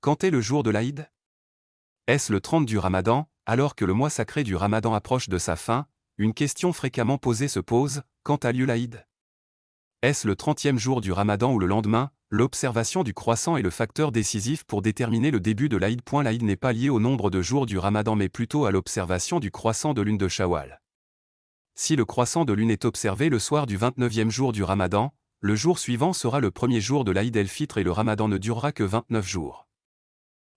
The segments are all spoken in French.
Quand est le jour de l'Aïd? Est-ce le 30 du Ramadan, alors que le mois sacré du Ramadan approche de sa fin? Une question fréquemment posée se pose, quand a lieu l'Aïd? Est-ce le 30e jour du Ramadan ou le lendemain? L'observation du croissant est le facteur décisif pour déterminer le début de l'Aïd. L'Aïd n'est pas lié au nombre de jours du Ramadan mais plutôt à l'observation du croissant de lune de Shawwal. Si le croissant de lune est observé le soir du 29e jour du Ramadan, le jour suivant sera le premier jour de l'Aïd el-Fitr et le Ramadan ne durera que 29 jours.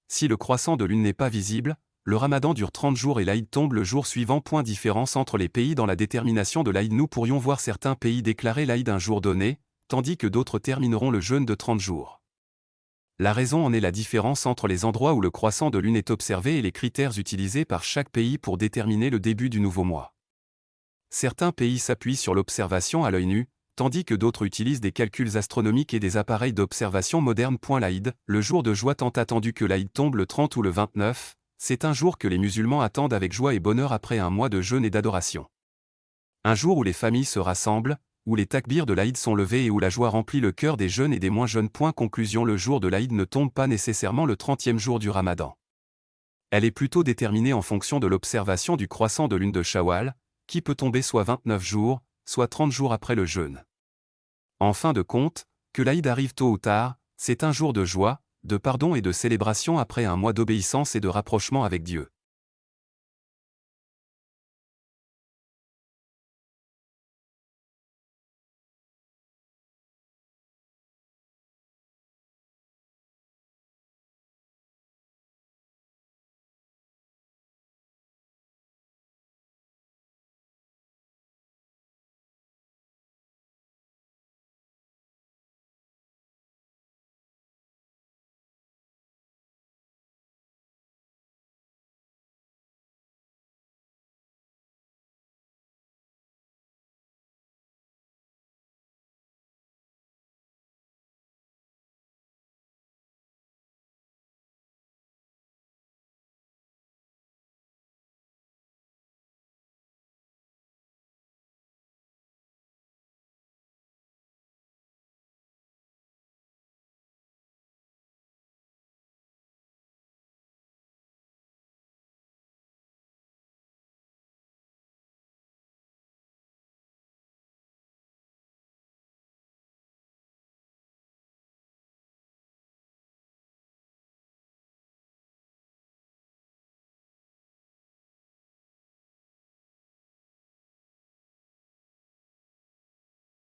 Si le croissant de lune n'est pas visible, le Ramadan dure 30 jours et l'Aïd tombe le jour suivant. Différence entre les pays dans la détermination de l'Aïd. Nous pourrions voir certains pays déclarer l'Aïd un jour donné, tandis que d'autres termineront le jeûne de 30 jours. La raison en est la différence entre les endroits où le croissant de lune est observé et les critères utilisés par chaque pays pour déterminer le début du nouveau mois. Certains pays s'appuient sur l'observation à l'œil nu, tandis que d'autres utilisent des calculs astronomiques et des appareils d'observation modernes. L'Aïd, le jour de joie tant attendu que l'Aïd tombe le 30 ou le 29, c'est un jour que les musulmans attendent avec joie et bonheur après un mois de jeûne et d'adoration. Un jour où les familles se rassemblent, où les takbirs de l'Aïd sont levés et où la joie remplit le cœur des jeunes et des moins jeunes. Conclusion: le jour de l'Aïd ne tombe pas nécessairement le 30e jour du Ramadan. Elle est plutôt déterminée en fonction de l'observation du croissant de lune de Shawwal, qui peut tomber soit 29 jours, soit 30 jours après le jeûne. En fin de compte, que l'Aïd arrive tôt ou tard, c'est un jour de joie, de pardon et de célébration après un mois d'obéissance et de rapprochement avec Dieu.